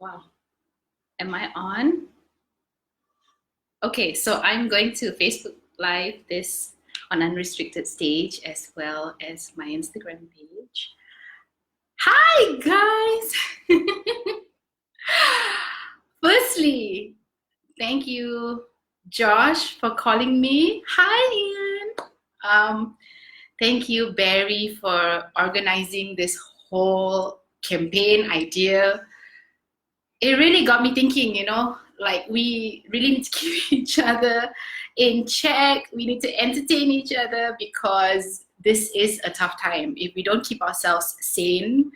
Wow. Am I on? Okay, so I'm going to Facebook Live this on Unrestricted stage as well as my Instagram page. Hi, guys! Firstly, thank you, Josh, for calling me. Hi, Ian. Thank you, Barry, for organizing this whole campaign idea. It really got me thinking, like we really need to keep each other in check. We need to entertain each other because this is a tough time. If we don't keep ourselves sane,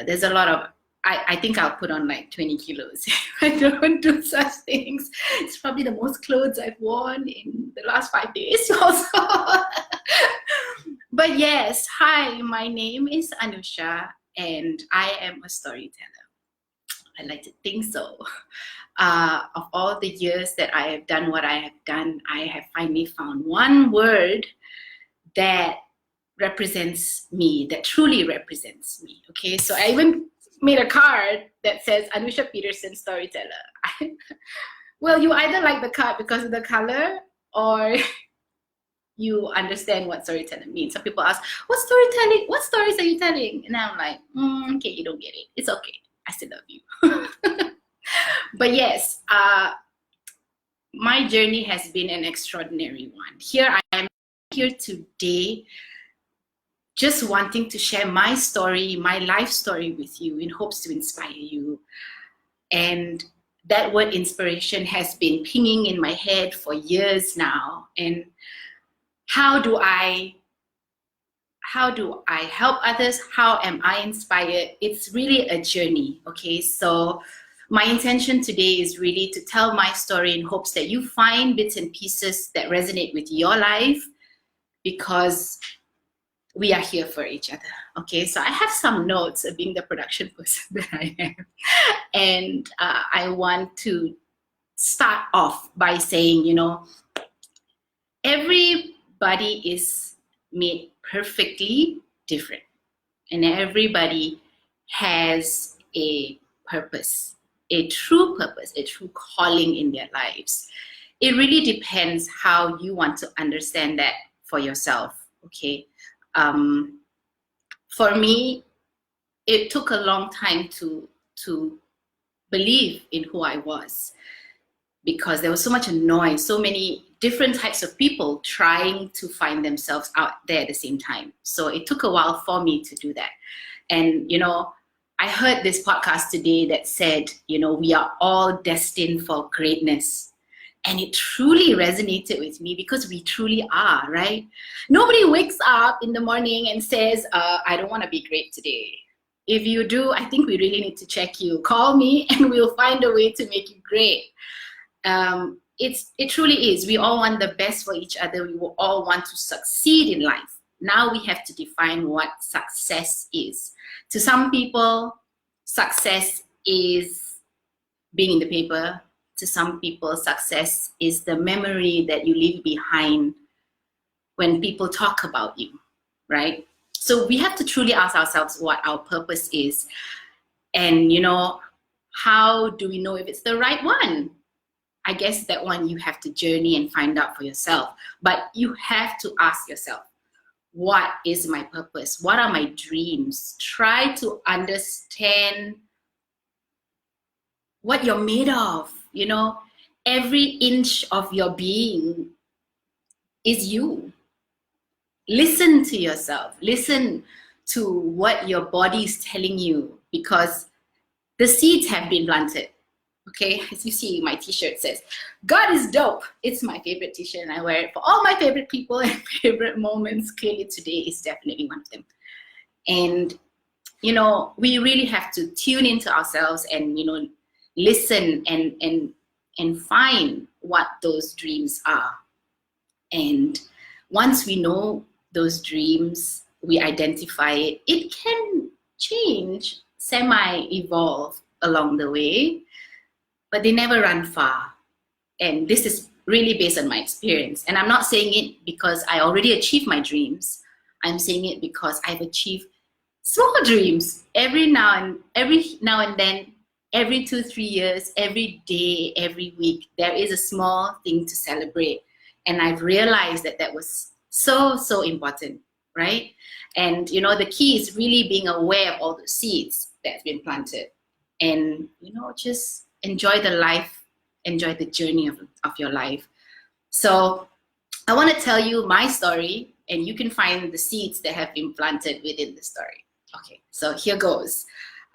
there's a lot of, I think I'll put on like 20 kilos if I don't do such things. It's probably the most clothes I've worn in the last 5 days also. But yes, hi, my name is Anusha and I am a storyteller. I like to think so. Of all the years that I have done what I have done, I have finally found one word that represents me, that truly represents me. Okay, so I even made a card that says Anusha Peterson Storyteller. Well, you either like the card because of the color or you understand what storytelling means. Some people ask, what stories are you telling? And I'm like, okay, you don't get it. It's okay. I still love you. But yes, my journey has been an extraordinary one. Here I am here today just wanting to share my story, my life story with you in hopes to inspire you. And that word inspiration has been pinging in my head for years now. And how do I help others? How am I inspired? It's really a journey, okay? So my intention today is really to tell my story in hopes that you find bits and pieces that resonate with your life because we are here for each other, okay? So I have some notes of being the production person that I am. And I want to start off by saying, everybody is made perfectly different and everybody has a purpose, a true calling in their lives. It really depends how you want to understand that for yourself, okay? For me, it took a long time to believe in who I was because there was so much noise, so many different types of people trying to find themselves out there at the same time. So it took a while for me to do that. And, I heard this podcast today that said, we are all destined for greatness. And it truly resonated with me because we truly are, right? Nobody wakes up in the morning and says, I don't want to be great today. If you do, I think we really need to check you. Call me and we'll find a way to make you great. It truly is. We all want the best for each other. We will all want to succeed in life. Now we have to define what success is. To some people, success is being in the paper. To some people, success is the memory that you leave behind when people talk about you, right? So we have to truly ask ourselves what our purpose is. And, how do we know if it's the right one? I guess that one you have to journey and find out for yourself. But you have to ask yourself, what is my purpose? What are my dreams? Try to understand what you're made of. Every inch of your being is you. Listen to yourself. Listen to what your body is telling you because the seeds have been planted. Okay, as you see, my t-shirt says, God is dope. It's my favorite t-shirt and I wear it for all my favorite people and favorite moments. Clearly today is definitely one of them. And, we really have to tune into ourselves and, listen and find what those dreams are. And once we know those dreams, we identify it, it can change, semi-evolve along the way. But they never run far. And this is really based on my experience. And I'm not saying it because I already achieved my dreams. I'm saying it because I've achieved small dreams. Every now and then, every 2-3 years, every day, every week, there is a small thing to celebrate. And I've realized that that was so, so important, right? And, you know, the key is really being aware of all the seeds that's been planted and, you know, just enjoy the life, enjoy the journey of your life. So I want to tell you my story, and you can find the seeds that have been planted within the story. Okay, so here goes.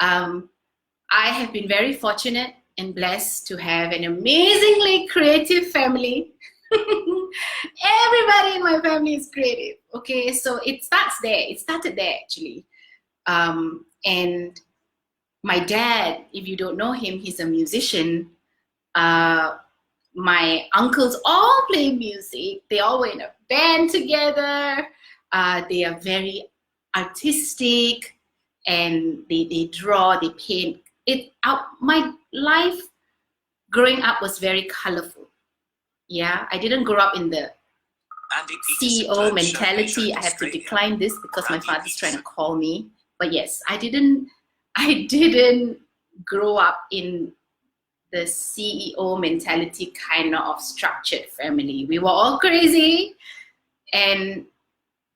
I have been very fortunate and blessed to have an amazingly creative family. Everybody in my family is creative. Okay, so it starts there. It started there actually. And my dad, if you don't know him, he's a musician. My uncles all play music. They all were in a band together. They are very artistic, and they draw, they paint. My life growing up was very colorful. Yeah, I didn't grow up in the CEO mentality. I have to decline this because my father's trying to call me. But yes, I didn't grow up in the CEO mentality kind of structured family. We were all crazy and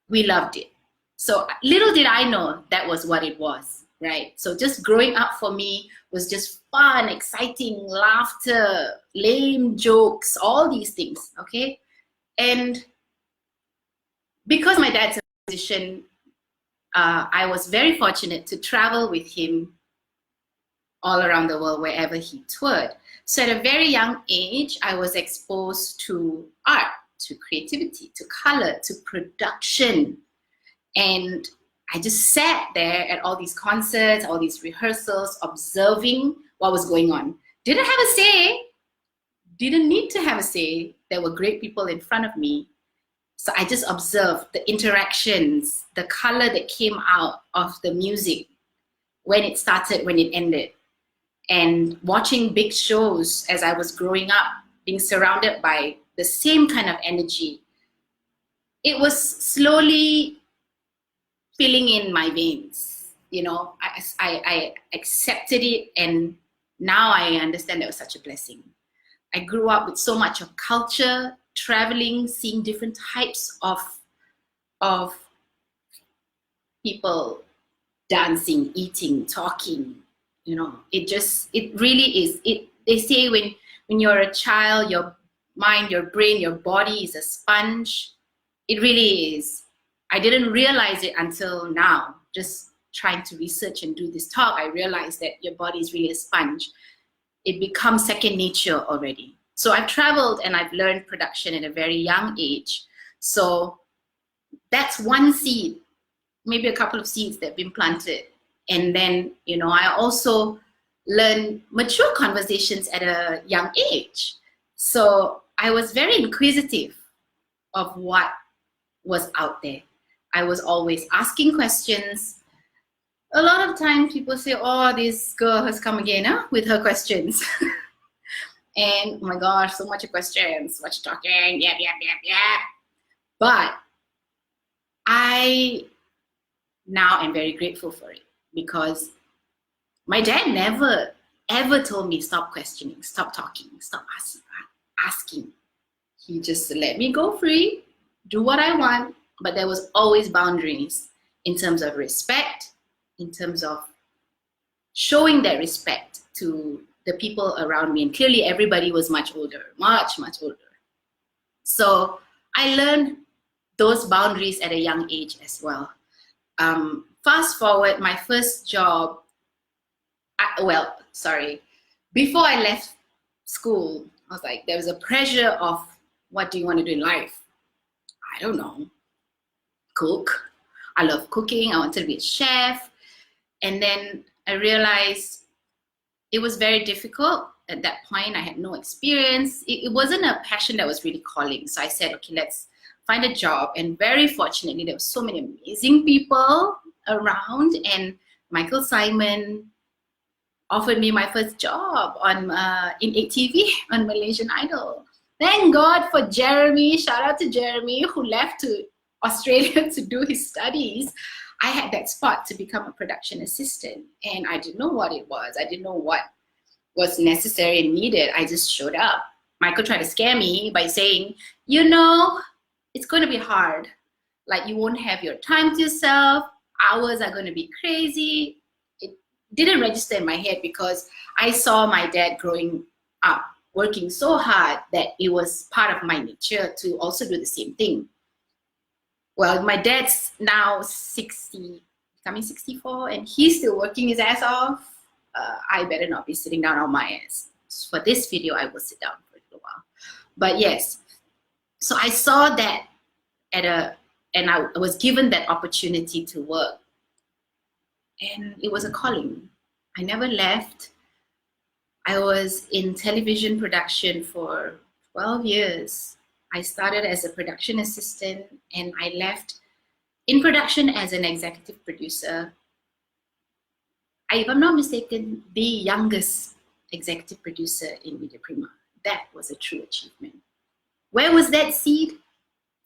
we loved it. So little did I know that was what it was, right? So just growing up for me was just fun, exciting, laughter, lame jokes, all these things, okay? And because my dad's a musician, I was very fortunate to travel with him all around the world, wherever he toured. So at a very young age, I was exposed to art, to creativity, to color, to production. And I just sat there at all these concerts, all these rehearsals, observing what was going on. Didn't have a say, didn't need to have a say. There were great people in front of me. So I just observed the interactions, the color that came out of the music, when it started, when it ended. And watching big shows as I was growing up, being surrounded by the same kind of energy, it was slowly filling in my veins. You know, I accepted it, and now I understand that was such a blessing. I grew up with so much of culture, traveling, seeing different types of people dancing, eating, talking. You know, it really is. They say when you're a child, your mind, your brain, your body is a sponge. It really is. I didn't realize it until now. Just trying to research and do this talk, I realized that your body is really a sponge. It becomes second nature already. So I've traveled and I've learned production at a very young age. So that's one seed, maybe a couple of seeds that have been planted. And then, you know, I also learned mature conversations at a young age. So I was very inquisitive of what was out there. I was always asking questions. A lot of times people say, oh, this girl has come again with her questions. And oh my gosh, so much questions, much talking, yap. But I now am very grateful for it, because my dad never, ever told me stop questioning, stop talking, stop asking. He just let me go free, do what I want, but there was always boundaries in terms of respect, in terms of showing that respect to the people around me. And clearly everybody was much older, much older. So I learned those boundaries at a young age as well. Fast forward, my first job, before I left school, I was like, there was a pressure of, what do you want to do in life? I don't know, cook. I love cooking, I wanted to be a chef. And then I realized it was very difficult at that point. I had no experience. It wasn't a passion that was really calling. So I said, okay, let's find a job. And very fortunately, there were so many amazing people around, and Michael Simon offered me my first job on in ATV on Malaysian Idol. Thank God for Jeremy. Shout out to Jeremy, who left to Australia to do his studies. I had that spot to become a production assistant, and I didn't know what it was. I didn't know what was necessary and needed, I just showed up. Michael tried to scare me by saying, you know, it's going to be hard. Like, you won't have your time to yourself. Hours are going to be crazy. It didn't register in my head because I saw my dad growing up, working so hard that it was part of my nature to also do the same thing. Well, my dad's now 60, becoming 64, and he's still working his ass off. I better not be sitting down on my ass. For this video, I will sit down for a little while. But yes, so I saw that and I was given that opportunity to work. And it was a calling. I never left. I was in television production for 12 years. I started as a production assistant and I left in production as an executive producer. If I'm not mistaken, the youngest executive producer in Media Prima. That was a true achievement. Where was that seed?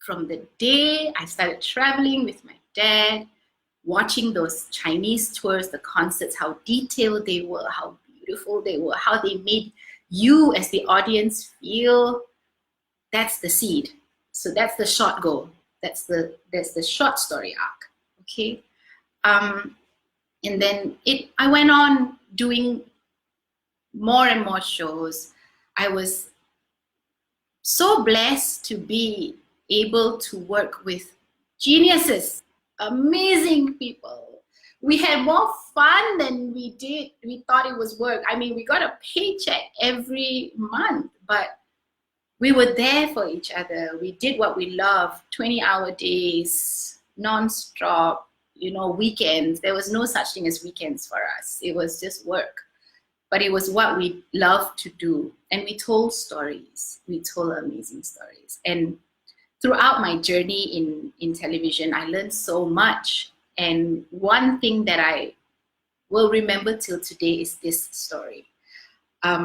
From the day I started traveling with my dad, watching those Chinese tours, the concerts, how detailed they were, how beautiful they were, how they made you as the audience feel. That's the seed. So that's the short goal. That's the short story arc. Okay. And then I went on doing more and more shows. I was so blessed to be able to work with geniuses, amazing people. We had more fun than we thought it was work. I mean, we got a paycheck every month, but we were there for each other. We did what we loved, 20-hour days, non-stop, weekends. There was no such thing as weekends for us. It was just work. But it was what we loved to do. And we told stories. We told amazing stories. And throughout my journey in television, I learned so much. And one thing that I will remember till today is this story. I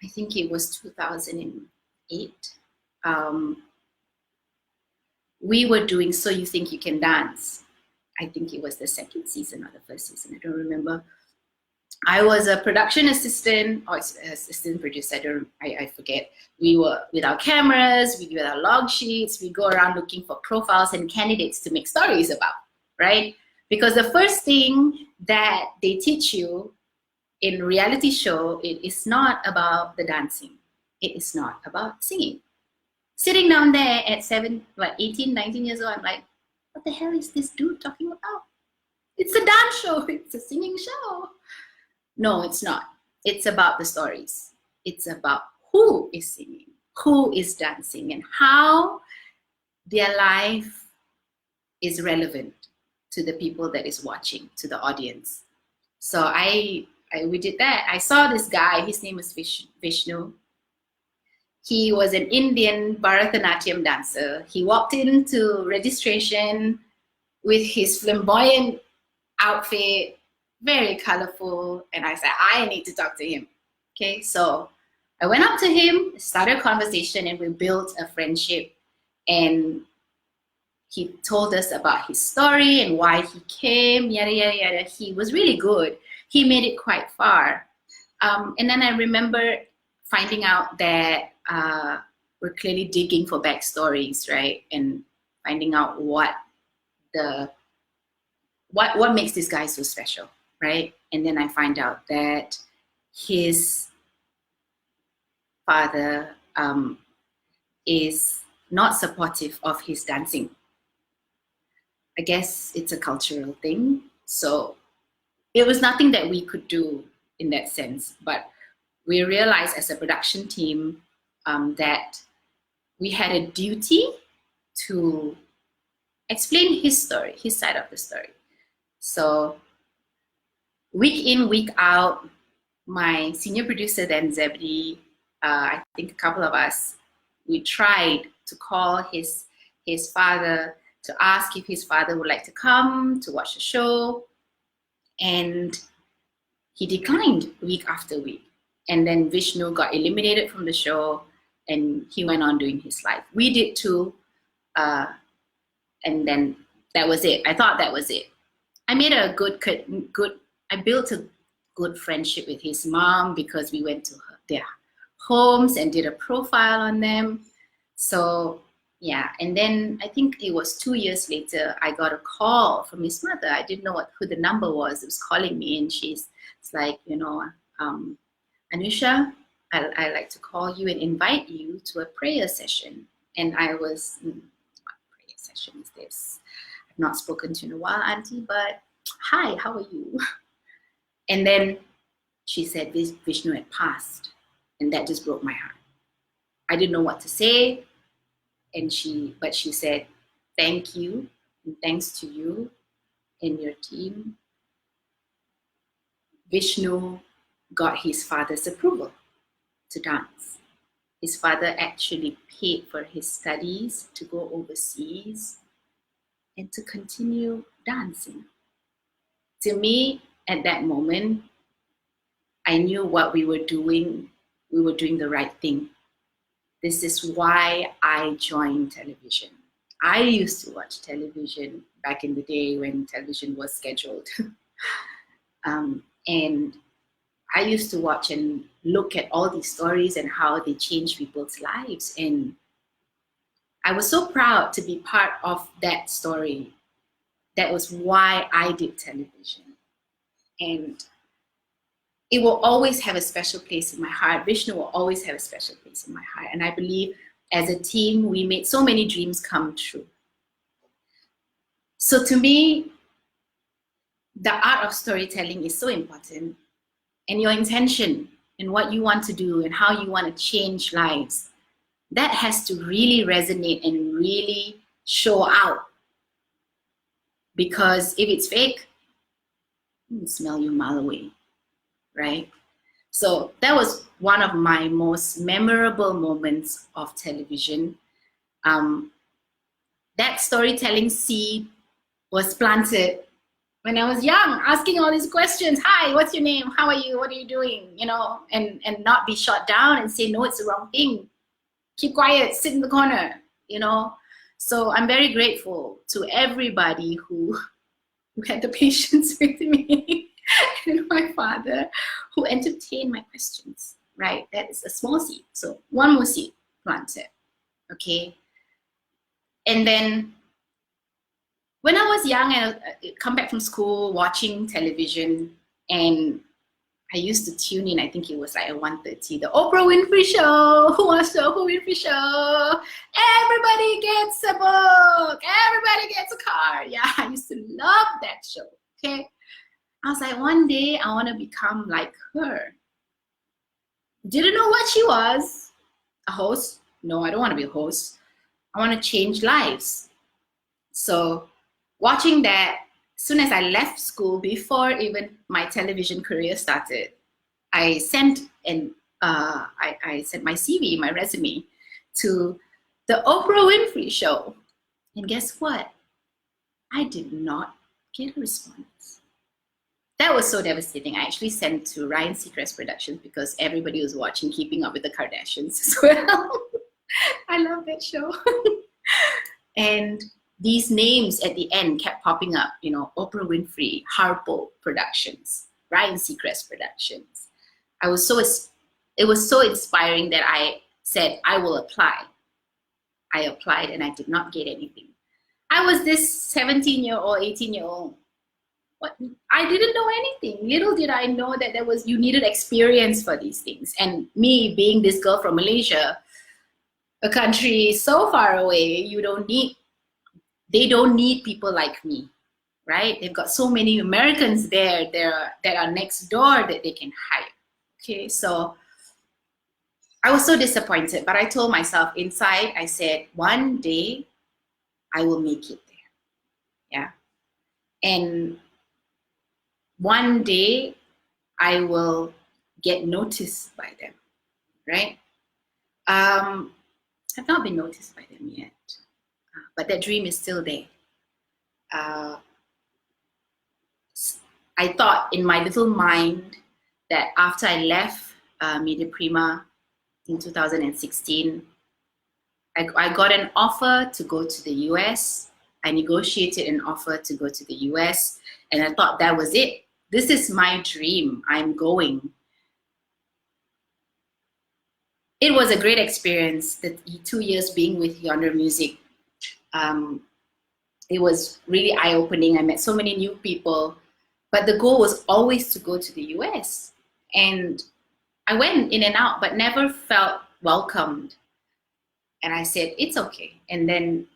think it was 2008. We were doing So You Think You Can Dance. I think it was the second season or the first season. I don't remember. I was a production assistant or assistant producer. I forget. We were with our cameras, we with our log sheets, we go around looking for profiles and candidates to make stories about, right? Because the first thing that they teach you in reality show, it is not about the dancing. It is not about singing. Sitting down there at 18, 19 years old, I'm like, what the hell is this dude talking about? It's a dance show. It's a singing show. No, it's not. It's about the stories. It's about who is singing, who is dancing, and how their life is relevant to the people that is watching, to the audience. So we did that. I saw this guy. His name was Vishnu. He was an Indian Bharatanatyam dancer. He walked into registration with his flamboyant outfit, very colorful, and I said, I need to talk to him. Okay, so I went up to him, started a conversation, and we built a friendship. And he told us about his story and why he came, yada, yada, yada. He was really good. He made it quite far. And then I remember finding out that we're clearly digging for backstories, right? And finding out what makes this guy so special. Right? And then I find out that his father is not supportive of his dancing. I guess it's a cultural thing. So it was nothing that we could do in that sense. But we realized as a production team that we had a duty to explain his story, his side of the story. So week in, week out, my senior producer then, Zebedee, I think a couple of us, we tried to call his father to ask if his father would like to come to watch the show. And he declined week after week. And then Vishnu got eliminated from the show and he went on doing his life. We did too. And then that was it. I thought that was it. I made a I built a good friendship with his mom because we went to their homes and did a profile on them. So yeah, and then I think it was 2 years later, I got a call from his mother. I didn't know who the number was. It was calling me, and it's like, Anusha, I like to call you and invite you to a prayer session. And I was, what prayer session is this? I've not spoken to you in a while, Auntie, but hi, how are you? And then she said Vishnu had passed, and that just broke my heart. I didn't know what to say, but she said, thank you, and thanks to you and your team, Vishnu got his father's approval to dance. His father actually paid for his studies to go overseas and to continue dancing. To me, at that moment, I knew what we were doing the right thing. This is why I joined television. I used to watch television back in the day when television was scheduled. And I used to watch and look at all these stories and how they change people's lives. And I was so proud to be part of that story. That was why I did television. And it will always have a special place in my heart. Vishnu will always have a special place in my heart. And I believe as a team, we made so many dreams come true. So to me, the art of storytelling is so important. And your intention and what you want to do and how you want to change lives, that has to really resonate and really show out. Because if it's fake, you can smell you a mile away, right? So that was one of my most memorable moments of television. That storytelling seed was planted when I was young, asking all these questions. Hi, what's your name? How are you? What are you doing? And not be shot down and say, no, it's the wrong thing. Keep quiet, sit in the corner, So I'm very grateful to everybody who had the patience with me and my father, who entertained my questions, right? That is a small seed. So one more seed planted, okay? And then when I was young and I come back from school watching television, and I used to tune in, I think it was like at 1:30, the Oprah Winfrey Show. Who wants the Oprah Winfrey Show? Everybody gets a book. Everybody gets a car. Yeah, I used to love that show, okay? I was like, one day I want to become like her. Didn't know what she was. A host? No, I don't want to be a host. I want to change lives. So watching that, as soon as I left school, before even my television career started, I sent I sent my CV, my resume, to the Oprah Winfrey Show. And guess what? I did not get a response. That was so devastating. I actually sent to Ryan Seacrest Productions because everybody was watching Keeping Up with the Kardashians as well. I love that show. And these names at the end kept popping up, Oprah Winfrey, Harpo Productions, Ryan Seacrest Productions. It was so inspiring that I said, I will apply. I applied and I did not get anything. I was this 17-year-old, 18-year-old. I didn't know anything. Little did I know that you needed experience for these things. And me being this girl from Malaysia, a country so far away, they don't need people like me, right? They've got so many Americans there that are next door that they can hire. Okay, so I was so disappointed, but I told myself inside, I said, one day I will make it there. Yeah. And one day I will get noticed by them, right? I've not been noticed by them yet, but that dream is still there. I thought in my little mind that after I left Media Prima in 2016, I got an offer to go to the US. I negotiated an offer to go to the US, and I thought that was it. This is my dream. I'm going. It was a great experience, the 2 years being with Yonder Music. It was really eye-opening. I met so many new people, but the goal was always to go to the US. And I went in and out, but never felt welcomed. And I said, it's okay. And then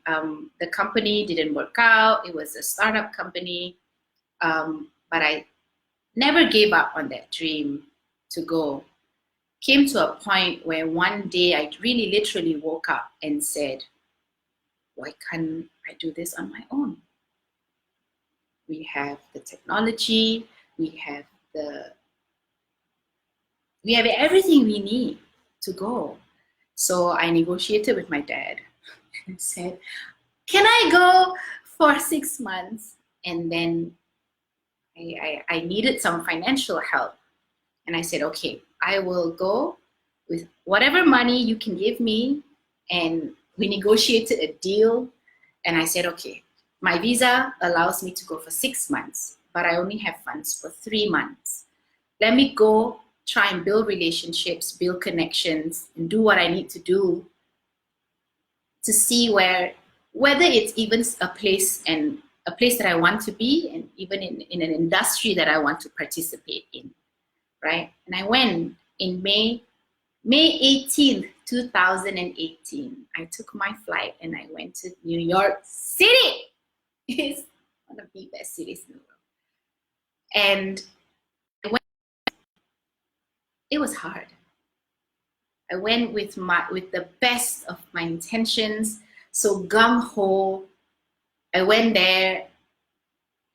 the company didn't work out. It was a startup company. But I never gave up on that dream to go. Came to a point where one day I really literally woke up and said, why can't I do this on my own? We have the technology, we have everything we need to go. So I negotiated with my dad and said, can I go for 6 months? And then I needed some financial help. And I said, okay, I will go with whatever money you can give me. And we negotiated a deal. And I said, okay, my visa allows me to go for 6 months, but I only have funds for 3 months. Let me go try and build relationships, build connections, and do what I need to do to see whether it's even a place that I want to be, and even in an industry that I want to participate in, right? And I went in May 18th, 2018. I took my flight and I went to New York City. It's one of the best cities in the world. And it was hard. I went with the best of my intentions, so gung-ho. I went there,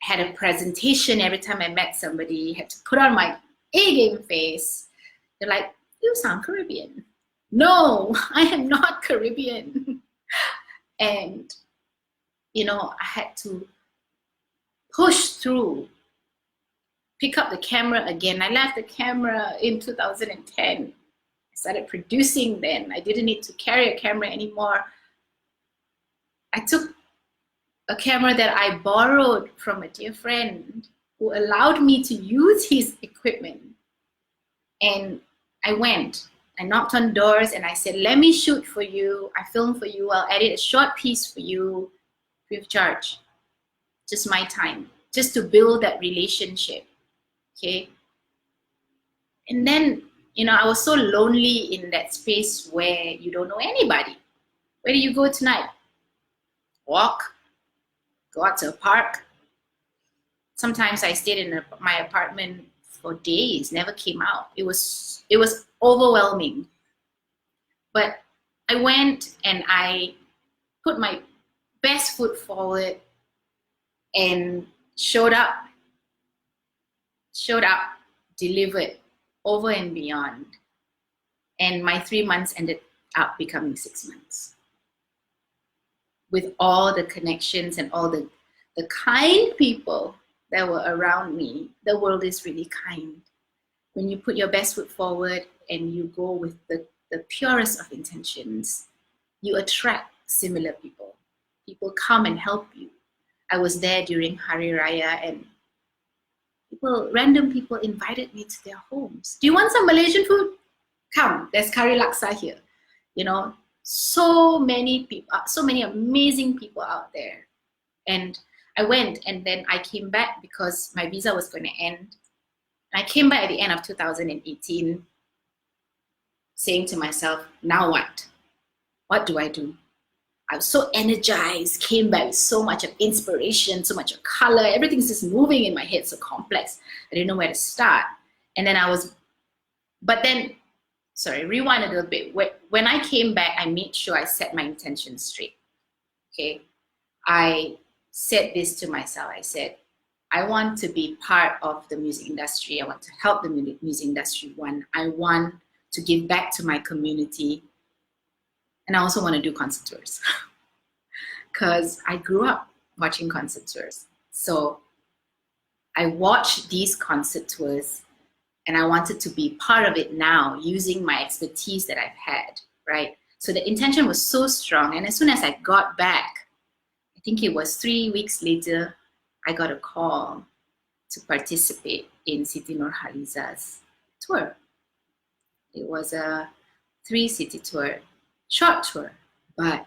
had a presentation every time I met somebody, had to put on my A-game face. They're like, you sound Caribbean. No, I am not Caribbean. And, I had to push through, pick up the camera again. I left the camera in 2010. I started producing then. I didn't need to carry a camera anymore. I took a camera that I borrowed from a dear friend who allowed me to use his equipment. And I went. I knocked on doors and I said, let me shoot for you. I film for you. I'll edit a short piece for you free of charge. Just my time, just to build that relationship. Okay. And then, I was so lonely in that space where you don't know anybody. Where do you go tonight? Walk, go out to a park. Sometimes I stayed in my apartment for days, never came out. It was overwhelming. But I went and I put my best foot forward and showed up, delivered over and beyond. And my 3 months ended up becoming 6 months. With all the connections and all the kind people that were around me. The world is really kind. When you put your best foot forward and you go with the purest of intentions, you attract similar people. People come and help you. I was there during Hari Raya and random people invited me to their homes. Do you want some Malaysian food? Come, there's curry laksa here. So many people, so many amazing people out there. And I went and then I came back because my visa was going to end. I came back at the end of 2018 saying to myself, now what? What do I do? I was so energized, came back with so much of inspiration, so much of color. Everything's just moving in my head, so complex. I didn't know where to start. And then rewind a little bit. When I came back, I made sure I set my intentions straight. Okay. I said this to myself. I said, I want to be part of the music industry. I want to help the music industry. I want to give back to my community. And I also want to do concert tours because I grew up watching concert tours. So I watched these concert tours and I wanted to be part of it now using my expertise that I've had, right? So the intention was so strong. And as soon as I got back, I think it was 3 weeks later, I got a call to participate in Siti Nurhaliza's tour. It was a 3-city tour, short tour, but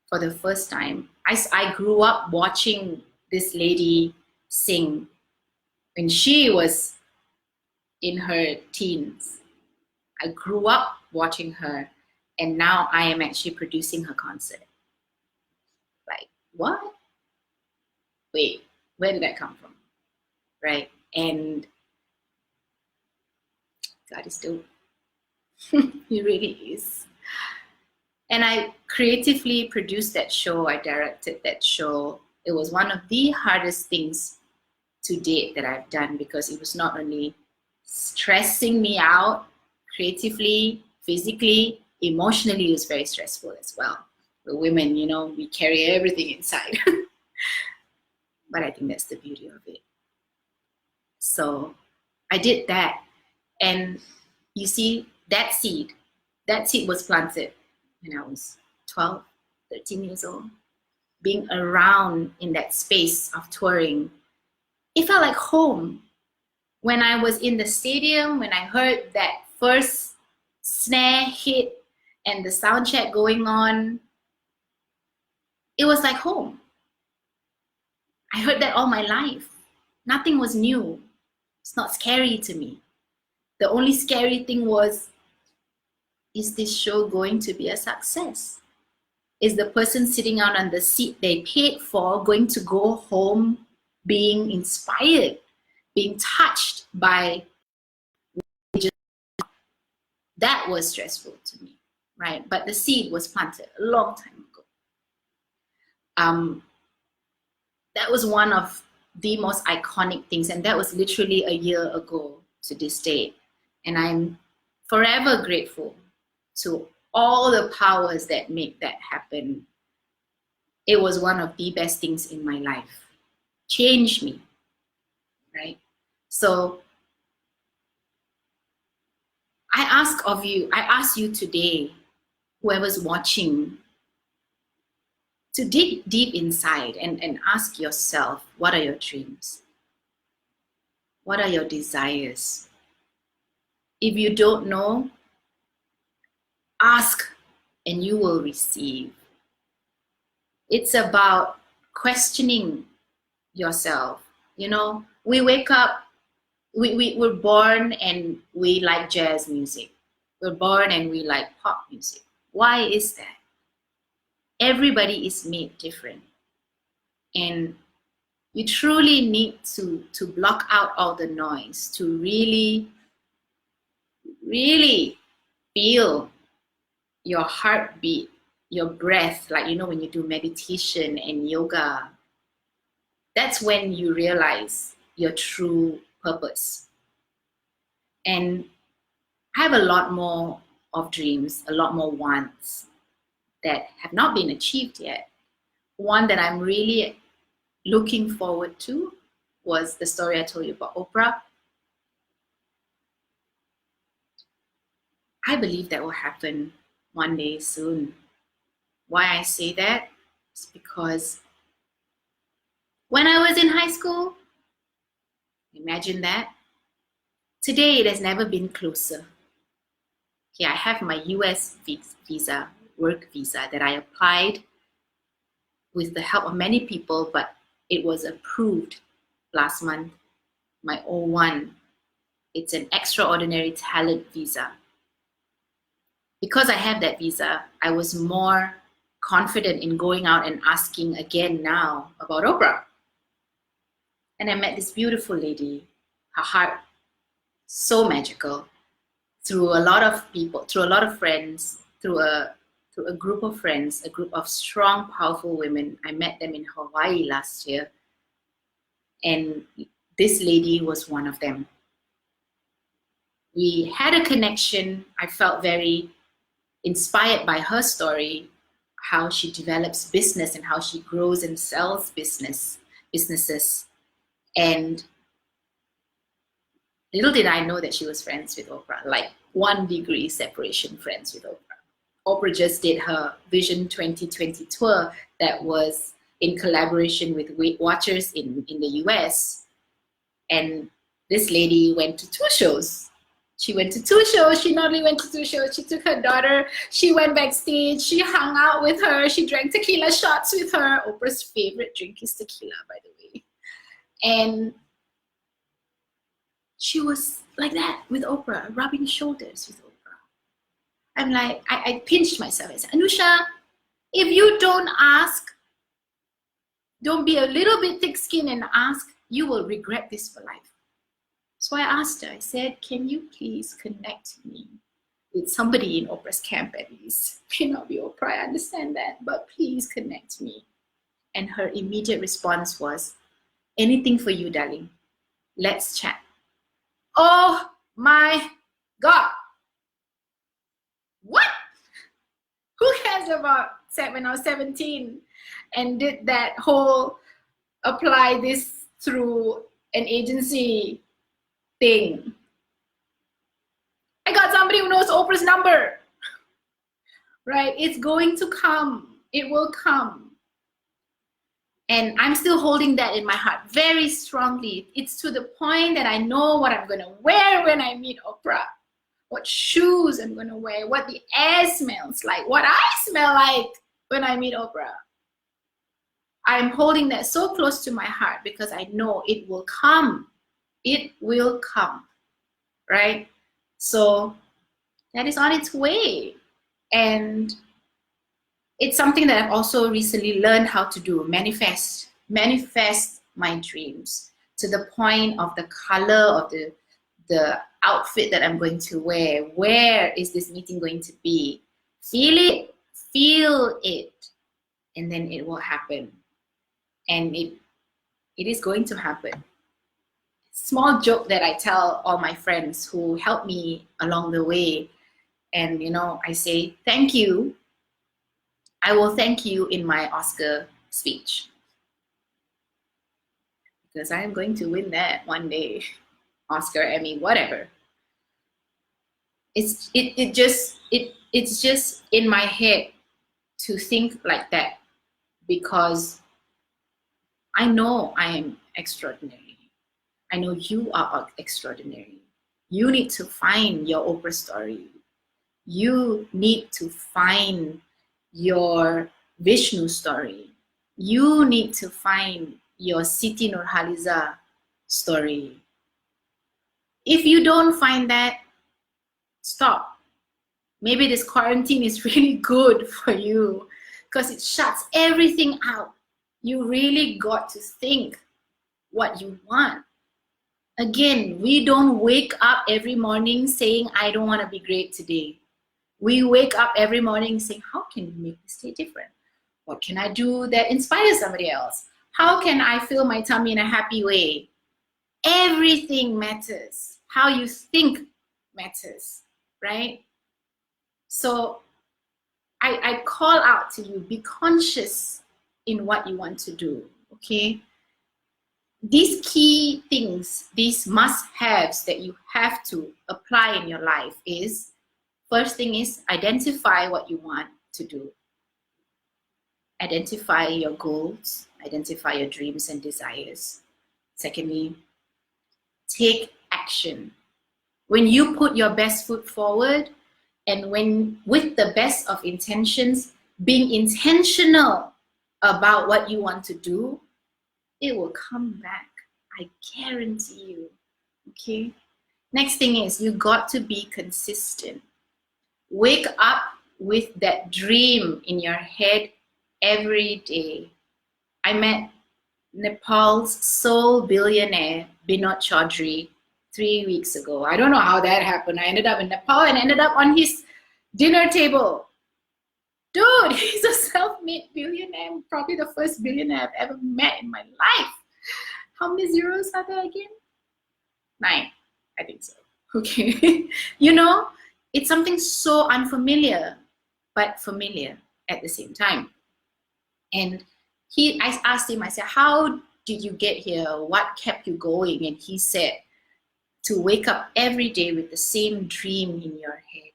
for the first time, I grew up watching this lady sing when she was in her teens. I grew up watching her, and now I am actually producing her concert. Like, what? Wait, where did that come from? Right? And God is dope. He really is. And I creatively produced that show. I directed that show. It was one of the hardest things to date that I've done, because it was not only stressing me out creatively, physically, emotionally, it was very stressful as well. We're women, you know, we carry everything inside. But I think that's the beauty of it. So I did that. And you see, that seed was planted when I was 12, 13 years old. Being around in that space of touring, it felt like home. When I was in the stadium, when I heard that first snare hit and the sound check going on, it was like home. I heard that all my life. Nothing was new. It's not scary to me. The only scary thing was, is this show going to be a success? Is the person sitting out on the seat they paid for going to go home being inspired, being touched by? That was stressful to me, right? But the seed was planted a long time ago. That was one of the most iconic things, and that was literally a year ago to this date. And I'm forever grateful to all the powers that make that happen. It was one of the best things in my life. Changed me, right? So I ask you today, whoever's watching, to dig deep inside and ask yourself, what are your dreams? What are your desires? If you don't know, ask and you will receive. It's about questioning yourself. You know, we wake up, we're born and we like jazz music. We're born and we like pop music. Why is that? Everybody is made different. And you truly need to block out all the noise, to really, really feel your heartbeat, your breath, like, you know, when you do meditation and yoga, that's when you realize your true purpose. And I have a lot more of dreams, a lot more wants that have not been achieved yet. One that I'm really looking forward to was the story I told you about Oprah. I believe that will happen one day soon. Why I say that is because when I was in high school, imagine that, today it has never been closer. Okay, I have my US visa, work visa, that I applied with the help of many people, but it was approved last month, my O1. It's an extraordinary talent visa. Because I have that visa, I was more confident in going out and asking again now about Oprah. And I met this beautiful lady, her heart so magical, through a lot of people, through a lot of friends, through a group of friends, a group of strong, powerful women. I met them in Hawaii last year. And this lady was one of them. We had a connection. I felt very inspired by her story, how she develops business and how she grows and sells businesses. And little did I know that she was friends with Oprah, like 1 degree separation friends with Oprah. Oprah just did her Vision 2020 tour that was in collaboration with Weight Watchers in the US. And this lady went to 2 shows. She went to 2 shows. She not only went to 2 shows, she took her daughter. She went backstage. She hung out with her. She drank tequila shots with her. Oprah's favorite drink is tequila, by the way. And she was like that with Oprah, rubbing shoulders with Oprah. I'm like, I pinched myself. I said, Anusha, if you don't ask, don't be a little bit thick-skinned and ask, you will regret this for life. So I asked her, I said, can you please connect me with somebody in Oprah's camp at least? May not be Oprah, I understand that, but please connect me. And her immediate response was, anything for you, darling. Let's chat. Oh my God. What? Who cares about when I was 17 and did that whole apply this through an agency thing? I got somebody who knows Oprah's number, right? It's going to come. It will come. And I'm still holding that in my heart very strongly. It's to the point that I know what I'm going to wear when I meet Oprah, what shoes I'm going to wear, what the air smells like, what I smell like when I meet Oprah. I'm holding that so close to my heart because I know it will come. It will come, right? So that is on its way. And it's something that I've also recently learned how to do, manifest my dreams to the point of the color of the outfit that I'm going to wear. Where is this meeting going to be? Feel it, and then it will happen. And it is going to happen. Small joke that I tell all my friends who help me along the way. And, I say, thank you. I will thank you in my Oscar speech. Because I am going to win that one day. Oscar, Emmy, whatever. It's just in my head to think like that because I know I am extraordinary. I know you are extraordinary. You need to find your Oprah story. You need to find your Vishnu story. You need to find your Siti Nurhaliza story. If you don't find that, stop. Maybe this quarantine is really good for you because it shuts everything out. You really got to think what you want. Again, we don't wake up every morning saying, I don't want to be great today. We wake up every morning saying, how can we make this day different? What can I do that inspires somebody else? How can I fill my tummy in a happy way? Everything matters. How you think matters, right? So I call out to you, be conscious in what you want to do, okay? These key things, these must-haves that you have to apply in your life is, first thing is identify what you want to do. Identify your goals, identify your dreams and desires. Secondly, take action. When you put your best foot forward and when with the best of intentions, being intentional about what you want to do, it will come back. I guarantee you, okay? Next thing is you got to be consistent. Wake up with that dream in your head every day. I met Nepal's sole billionaire, Binod Chaudhary, 3 weeks ago. I don't know how that happened. I ended up in Nepal and ended up on his dinner table. Dude, he's a self-made billionaire, probably the first billionaire I've ever met in my life. How many zeros are there again? 9, I think so. Okay. It's something so unfamiliar, but familiar at the same time. And I asked him, I said, how did you get here? What kept you going? And he said, to wake up every day with the same dream in your head.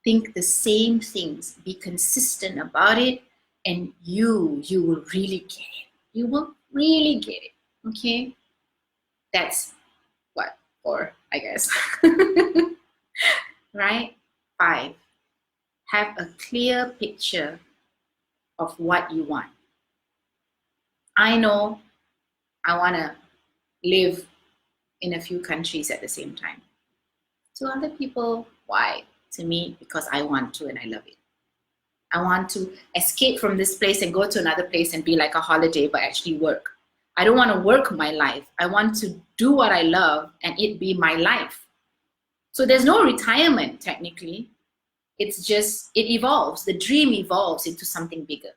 Think the same things, be consistent about it, and you will really get it. You will really get it, okay? That's what, 4, I guess. Right? 5, have a clear picture of what you want. I know I want to live in a few countries at the same time. To other people, why? To me, because I want to and I love it. I want to escape from this place and go to another place and be like a holiday, but actually work. I don't want to work my life. I want to do what I love and it be my life. So there's no retirement, technically. It's just, it evolves. The dream evolves into something bigger,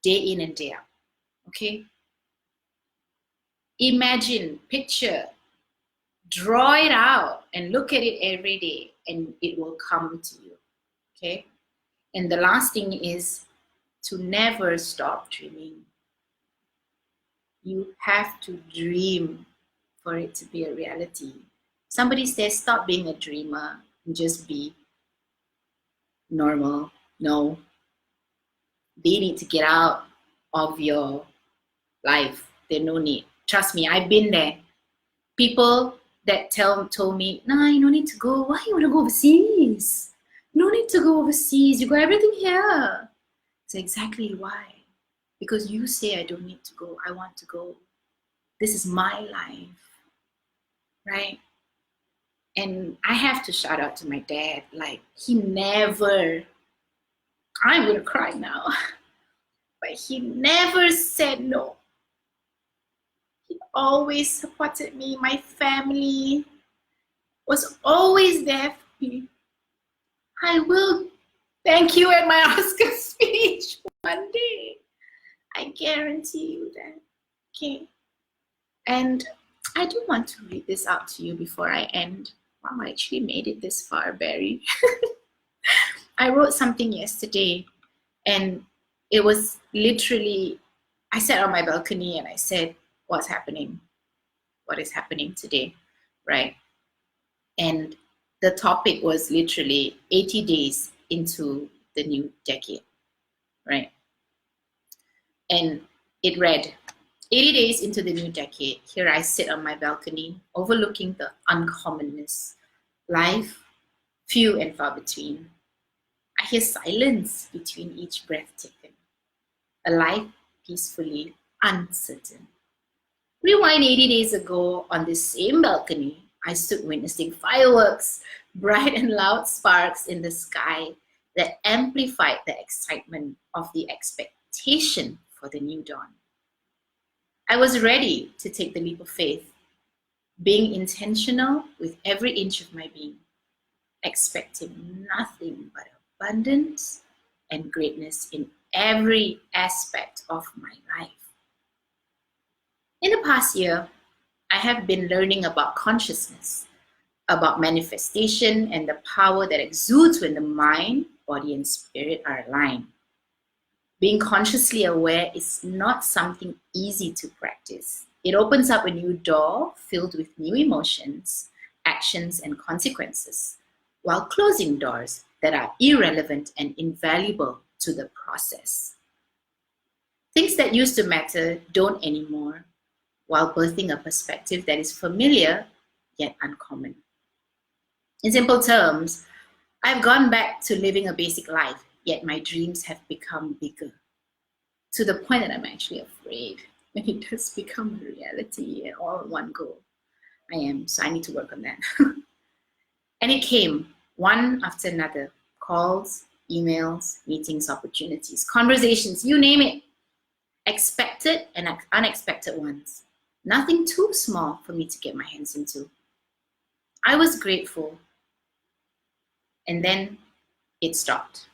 day in and day out. Okay? Imagine, picture, draw it out and look at it every day and it will come to you. Okay? And the last thing is to never stop dreaming. You have to dream for it to be a reality. Somebody says, stop being a dreamer and just be normal. No. They need to get out of your life. There's no need. Trust me, I've been there. People that told me, nah, you don't need to go. Why you want to go overseas? You don't need to go overseas. You got everything here. It's exactly why. Because you say I don't need to go. I want to go. This is my life. Right? And I have to shout out to my dad. Like, he never, I'm going to cry now. But he never said no. He always supported me. My family was always there for me. I will thank you at my Oscar speech one day. I guarantee you that. Okay. And I do want to read this out to you before I end. Wow, I actually made it this far, Barry. I wrote something yesterday and it was literally, I sat on my balcony and I said, what's happening? What is happening today, right? And the topic was literally 80 days into the new decade, right? And it read, 80 days into the new decade, here I sit on my balcony, overlooking the uncommonness. Life, few and far between. I hear silence between each breath taken. A life peacefully uncertain. Rewind 80 days ago, on this same balcony, I stood witnessing fireworks, bright and loud sparks in the sky that amplified the excitement of the expectation for the new dawn. I was ready to take the leap of faith, being intentional with every inch of my being, expecting nothing but abundance and greatness in every aspect of my life. In the past year, I have been learning about consciousness, about manifestation and the power that exudes when the mind, body, and spirit are aligned. Being consciously aware is not something easy to practice. It opens up a new door filled with new emotions, actions, and consequences, while closing doors that are irrelevant and invaluable to the process. Things that used to matter don't anymore, while birthing a perspective that is familiar yet uncommon. In simple terms, I've gone back to living a basic life, yet my dreams have become bigger, to the point that I'm actually afraid when it does become a reality and all in one go. I am, so I need to work on that. And it came one after another, calls, emails, meetings, opportunities, conversations, you name it, expected and unexpected ones. Nothing too small for me to get my hands into. I was grateful, and then it stopped.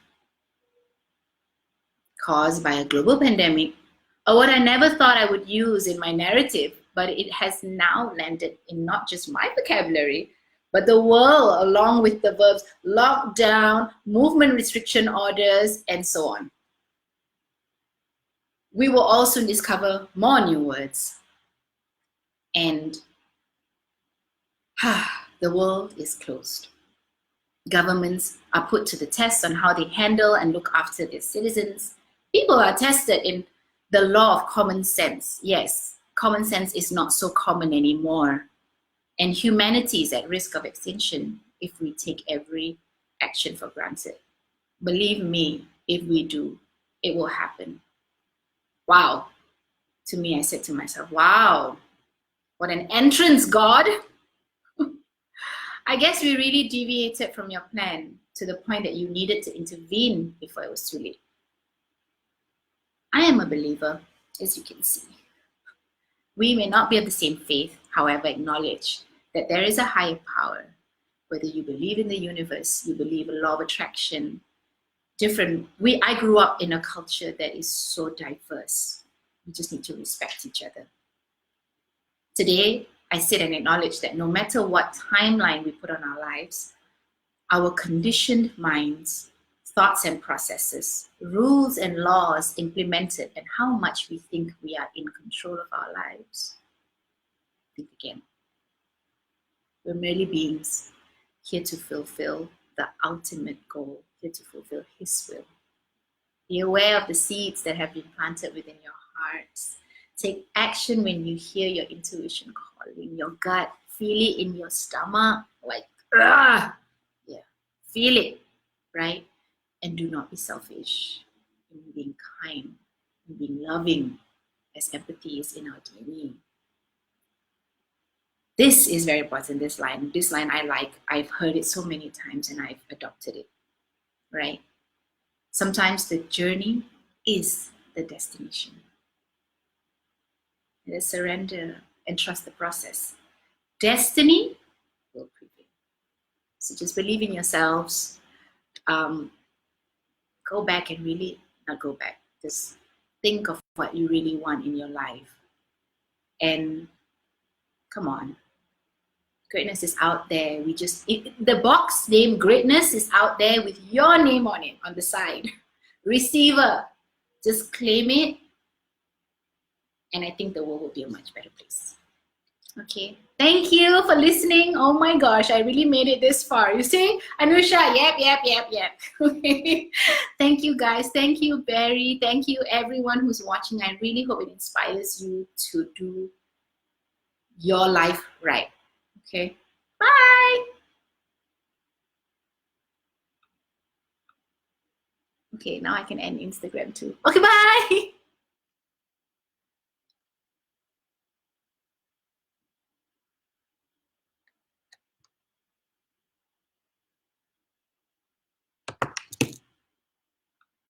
Caused by a global pandemic, a word I never thought I would use in my narrative, but it has now landed in not just my vocabulary, but the world, along with the verbs lockdown, movement restriction orders, and so on. We will also discover more new words. And the world is closed. Governments are put to the test on how they handle and look after their citizens. People are tested in the law of common sense. Yes, common sense is not so common anymore. And humanity is at risk of extinction if we take every action for granted. Believe me, if we do, it will happen. Wow. To me, I said to myself, wow, what an entrance, God. I guess we really deviated from your plan to the point that you needed to intervene before it was too late. I am a believer, as you can see. We may not be of the same faith, however, acknowledge that there is a higher power. Whether you believe in the universe, you believe in law of attraction, I grew up in a culture that is so diverse. We just need to respect each other. Today, I sit and acknowledge that no matter what timeline we put on our lives, our conditioned minds, thoughts and processes, rules and laws implemented, and how much we think we are in control of our lives. Think again. We're merely beings here to fulfill the ultimate goal, here to fulfill His will. Be aware of the seeds that have been planted within your hearts. Take action when you hear your intuition calling, your gut, feel it in your stomach, like, yeah, feel it, right? And do not be selfish in being kind, in being loving, as empathy is in our DNA. This is very important, this line. This line I like. I've heard it so many times and I've adopted it, right? Sometimes the journey is the destination. Let us surrender and trust the process. Destiny will prevail. So just believe in yourselves. Go back and really, not go back, just think of what you really want in your life. And come on, greatness is out there. The box named greatness is out there with your name on it on the side. Receiver, just claim it. And I think the world will be a much better place. Okay, thank you for listening. Oh my gosh, I really made it this far. You see, Anusha, yep. Okay, thank you guys. Thank you, Barry. Thank you, everyone who's watching. I really hope it inspires you to do your life right. Okay, bye. Okay, now I can end Instagram too. Okay, bye.